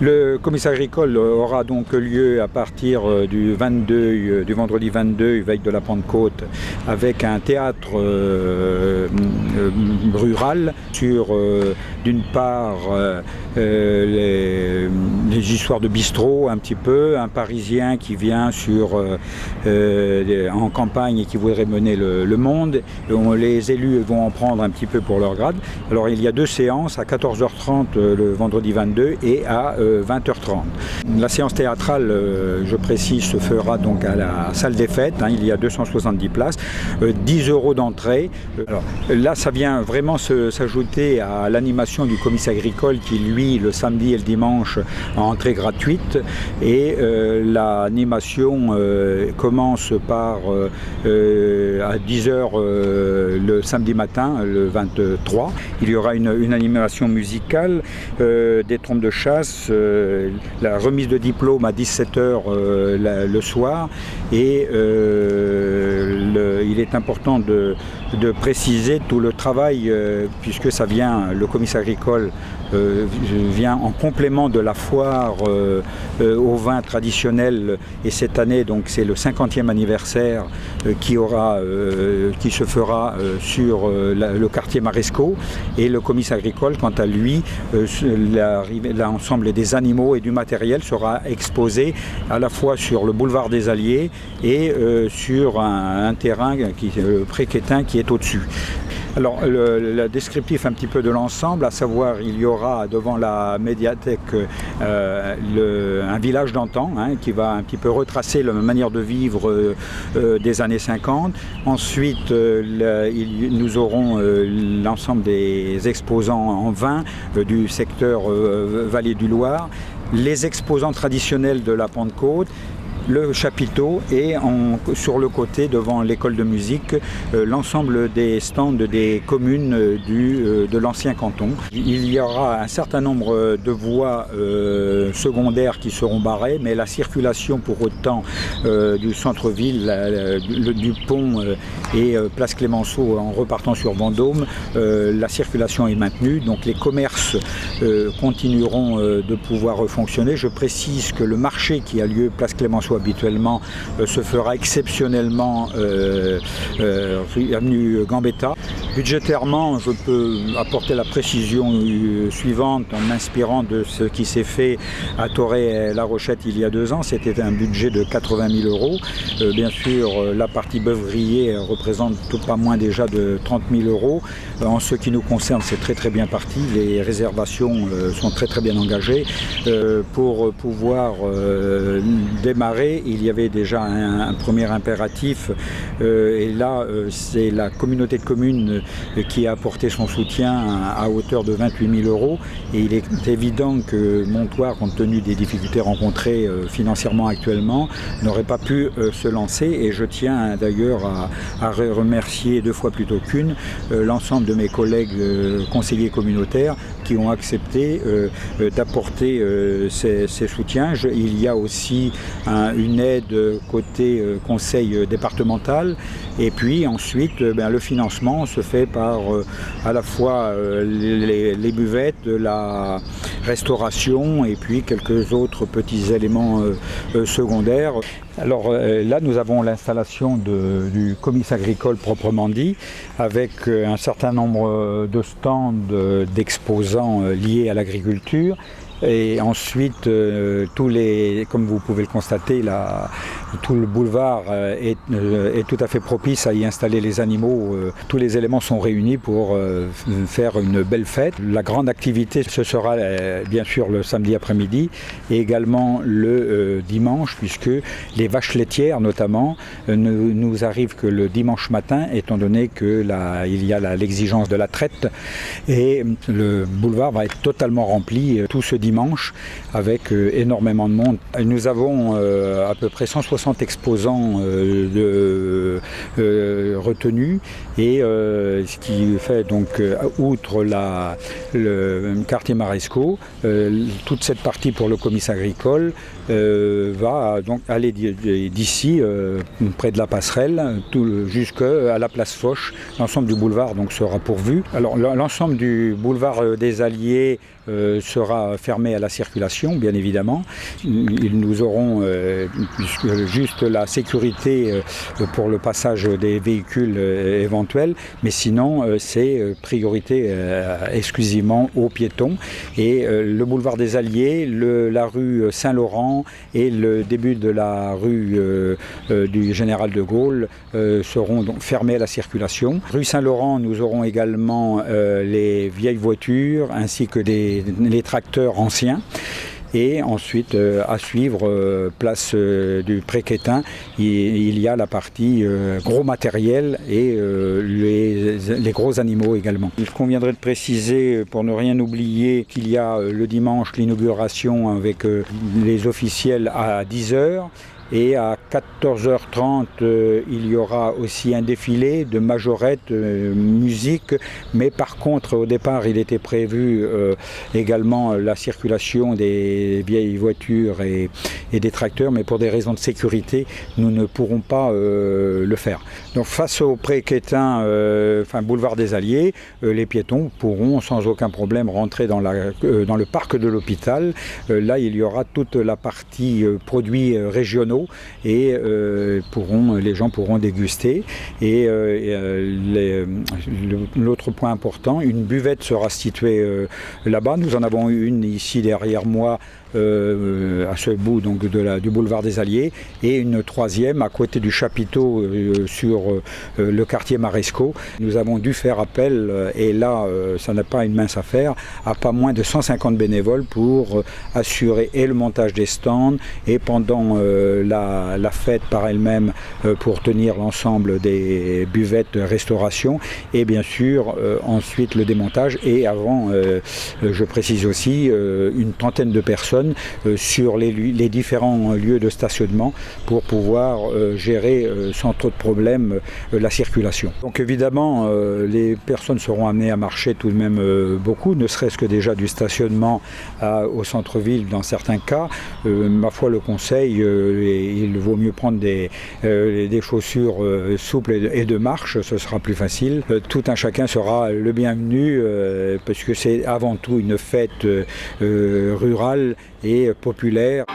Le comice agricole aura donc lieu à partir du vendredi 22, veille de la Pentecôte, avec un théâtre rural sur, d'une part, les histoires de bistrot un petit peu, un Parisien qui vient en campagne et qui voudrait mener le monde. Les élus vont en prendre un petit peu pour leur grade. Alors il y a 2 séances, à 14h30 le vendredi 22 et à 20h30. La séance théâtrale, je précise, se fera donc à la salle des fêtes. Il y a 270 places, 10 € d'entrée. Alors là, ça vient vraiment s'ajouter à l'animation du comice agricole qui, lui, le samedi et le dimanche, a entrée gratuite. Et l'animation commence par à 10h le samedi matin, le 23. Il y aura une animation musicale, des trompes de chasse, la remise de diplôme à 17h le soir. Et il est important de préciser tout le travail, puisque ça vient, le comice agricole vient en complément de la foire au vin traditionnel, et cette année donc c'est le 50e anniversaire qui se fera sur le quartier Marescot, et le comice agricole, quant à lui, l'ensemble des animaux et du matériel sera exposé à la fois sur le boulevard des Alliés et sur un terrain le Pré Quétin qui est au-dessus. Alors le descriptif un petit peu de l'ensemble, à savoir, il y aura devant la médiathèque un village d'antan, qui va un petit peu retracer la manière de vivre des années 50. Ensuite, nous aurons l'ensemble des exposants en vin du secteur Vallée du Loir, les exposants traditionnels de la Pentecôte, le chapiteau, et sur le côté, devant l'école de musique, l'ensemble des stands des communes de l'ancien canton. Il y aura un certain nombre de voies secondaires qui seront barrées, mais la circulation pour autant du centre-ville, du pont et place Clémenceau en repartant sur Vendôme, la circulation est maintenue, donc les commerces continueront de pouvoir fonctionner. Je précise que le marché qui a lieu place Clémenceau habituellement se fera exceptionnellement avenue Gambetta. Budgétairement, je peux apporter la précision suivante en m'inspirant de ce qui s'est fait à Toré-la Rochette il y a 2 ans. C'était un budget de 80 000 €. Bien sûr, la partie beuvrier représente pas moins déjà de 30 000 €. En ce qui nous concerne, c'est très bien parti. Les réservations sont très bien engagées. Pour pouvoir démarrer, il y avait déjà un premier impératif, et là c'est la communauté de communes qui a apporté son soutien à hauteur de 28 000 €, et il est évident que Montoire, compte tenu des difficultés rencontrées financièrement actuellement, n'aurait pas pu se lancer, et je tiens d'ailleurs à remercier 2 fois plutôt qu'une l'ensemble de mes collègues conseillers communautaires qui ont accepté d'apporter ces soutiens. Il y a aussi une aide côté conseil départemental, et puis ensuite le financement se fait par à la fois les buvettes, la restauration et puis quelques autres petits éléments secondaires. Alors là, nous avons l'installation du comice agricole proprement dit, avec un certain nombre de stands d'exposants liés à l'agriculture. Et ensuite, comme vous pouvez le constater, tout le boulevard est tout à fait propice à y installer les animaux. Tous les éléments sont réunis pour faire une belle fête. La grande activité, ce sera bien sûr le samedi après-midi et également le dimanche, puisque les vaches laitières notamment nous arrivent que le dimanche matin, étant donné qu'il y a l'exigence de la traite, et le boulevard va être totalement rempli tout ce dimanche avec énormément de monde. Nous avons à peu près 160 exposants retenus, et ce qui fait donc, outre le quartier Marescot, toute cette partie pour le comice agricole va donc aller d'ici, près de la passerelle, jusqu'à la place Foch. L'ensemble du boulevard donc sera pourvu. Alors l'ensemble du boulevard des Alliés sera fermé fermés à la circulation, bien évidemment. Nous aurons juste la sécurité pour le passage des véhicules éventuels, mais sinon c'est priorité exclusivement aux piétons. Et le boulevard des Alliés, la rue Saint-Laurent et le début de la rue du Général de Gaulle seront donc fermés à la circulation. Rue Saint-Laurent, nous aurons également les vieilles voitures ainsi que les tracteurs anciens. Et ensuite, à suivre, place du Pré-Quétin, il y a la partie gros matériel et les gros animaux également. Il conviendrait de préciser, pour ne rien oublier, qu'il y a le dimanche l'inauguration avec les officiels à 10h. Et à 14h30, il y aura aussi un défilé de majorettes, musique. Mais par contre, au départ, il était prévu également la circulation des vieilles voitures et des tracteurs. Mais pour des raisons de sécurité, nous ne pourrons pas le faire. Donc face au Pré-Quétin, boulevard des Alliés, les piétons pourront sans aucun problème rentrer dans le parc de l'hôpital. Là, il y aura toute la partie produits régionaux. Et les gens pourront déguster. Et l'autre point important, une buvette sera située là-bas. Nous en avons une ici derrière moi, à ce bout donc, du boulevard des Alliés, et une troisième à côté du chapiteau sur le quartier Marescot. Nous avons dû faire appel, et là ça n'a pas une mince affaire, à pas moins de 150 bénévoles pour assurer et le montage des stands et pendant la fête par elle-même pour tenir l'ensemble des buvettes de restauration et bien sûr ensuite le démontage et avant, je précise aussi, une trentaine de personnes sur les différents lieux de stationnement pour pouvoir gérer sans trop de problèmes la circulation. Donc évidemment les personnes seront amenées à marcher tout de même beaucoup, ne serait-ce que déjà du stationnement au centre-ville dans certains cas. Ma foi, le conseil, il vaut mieux prendre des chaussures souples et de marche, ce sera plus facile. Tout un chacun sera le bienvenu parce que c'est avant tout une fête rurale et populaire.